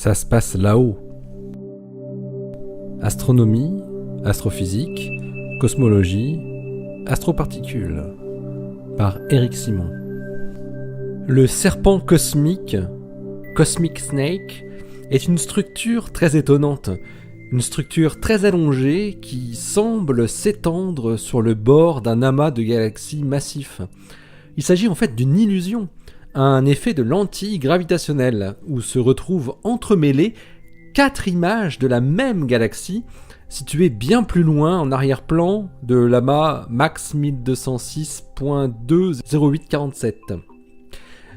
ça se passe là-haut. Astronomie, astrophysique, cosmologie, astroparticules, par Éric Simon. Le serpent cosmique, Cosmic Snake, est une structure très étonnante, une structure très allongée qui semble s'étendre sur le bord d'un amas de galaxies massif. Il s'agit en fait d'une illusion, un effet de lentille gravitationnelle, où se retrouvent entremêlées 4 images de la même galaxie, situées bien plus loin en arrière-plan de l'amas MAX 1206.20847.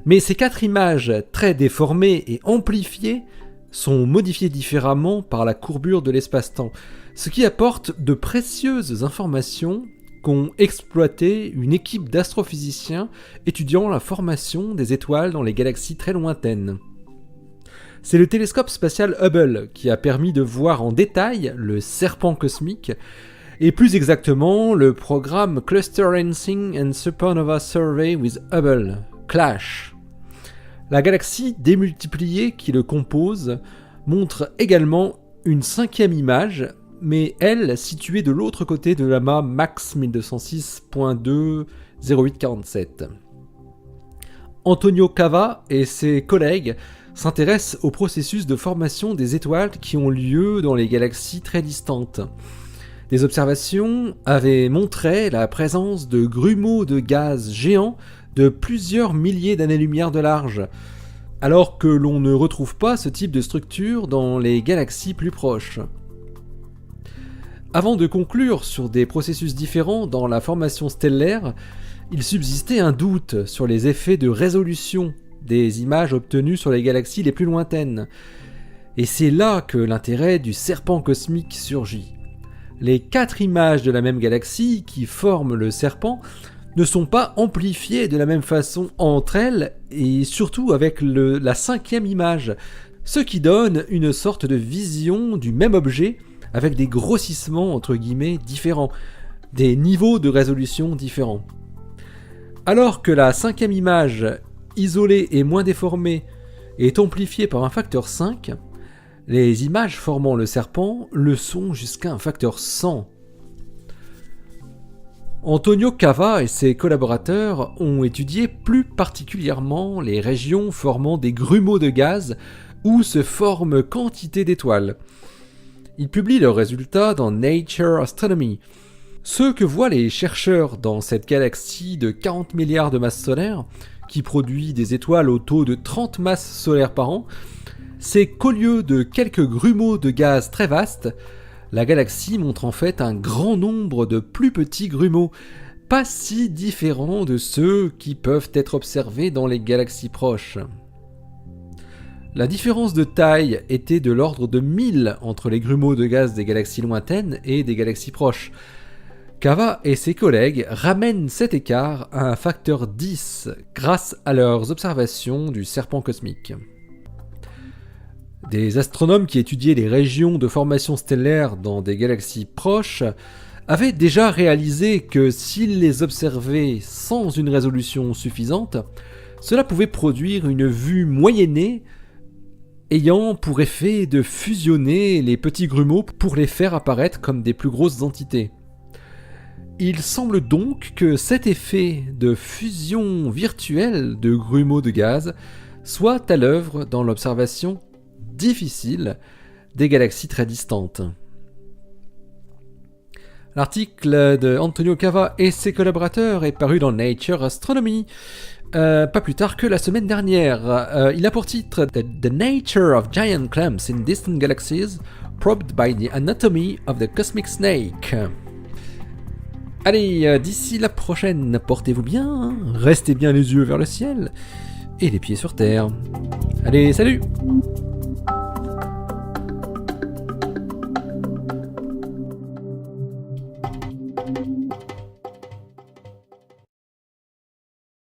Mais ces 4 images très déformées et amplifiées sont modifiées différemment par la courbure de l'espace-temps, ce qui apporte de précieuses informations qu'ont exploité une équipe d'astrophysiciens étudiant la formation des étoiles dans les galaxies très lointaines. C'est le télescope spatial Hubble qui a permis de voir en détail le serpent cosmique, et plus exactement le programme Cluster Racing and Supernova Survey with Hubble, CLASH. La galaxie démultipliée qui le compose montre également une 5e image, mais elle située de l'autre côté de l'amas MAX 1206.20847. Antonio Cava et ses collègues s'intéressent au processus de formation des étoiles qui ont lieu dans les galaxies très distantes. Des observations avaient montré la présence de grumeaux de gaz géants de plusieurs milliers d'années-lumière de large, alors que l'on ne retrouve pas ce type de structure dans les galaxies plus proches. Avant de conclure sur des processus différents dans la formation stellaire, il subsistait un doute sur les effets de résolution des images obtenues sur les galaxies les plus lointaines. Et c'est là que l'intérêt du serpent cosmique surgit. Les 4 images de la même galaxie qui forment le serpent ne sont pas amplifiées de la même façon entre elles, et surtout avec la 5e image, ce qui donne une sorte de vision du même objet avec des grossissements entre guillemets différents, des niveaux de résolution différents. Alors que la 5e image, isolée et moins déformée, est amplifiée par un facteur 5, les images formant le serpent le sont jusqu'à un facteur 100. Antonio Cava et ses collaborateurs ont étudié plus particulièrement les régions formant des grumeaux de gaz où se forment quantité d'étoiles. Ils publient leurs résultats dans Nature Astronomy. Ce que voient les chercheurs dans cette galaxie de 40 milliards de masses solaires, qui produit des étoiles au taux de 30 masses solaires par an, c'est qu'au lieu de quelques grumeaux de gaz très vastes, la galaxie montre en fait un grand nombre de plus petits grumeaux, pas si différents de ceux qui peuvent être observés dans les galaxies proches. La différence de taille était de l'ordre de 1000 entre les grumeaux de gaz des galaxies lointaines et des galaxies proches. Cava et ses collègues ramènent cet écart à un facteur 10 grâce à leurs observations du serpent cosmique. Des astronomes qui étudiaient les régions de formation stellaire dans des galaxies proches avaient déjà réalisé que s'ils les observaient sans une résolution suffisante, cela pouvait produire une vue moyennée ayant pour effet de fusionner les petits grumeaux pour les faire apparaître comme des plus grosses entités. Il semble donc que cet effet de fusion virtuelle de grumeaux de gaz soit à l'œuvre dans l'observation difficile des galaxies très distantes. L'article de Antonio Cava et ses collaborateurs est paru dans Nature Astronomy pas plus tard que la semaine dernière. Il a pour titre The Nature of Giant Clumps in Distant Galaxies Probed by the Anatomy of the Cosmic Snake. Allez, d'ici la prochaine, portez-vous bien, restez bien les yeux vers le ciel et les pieds sur terre. Allez, salut!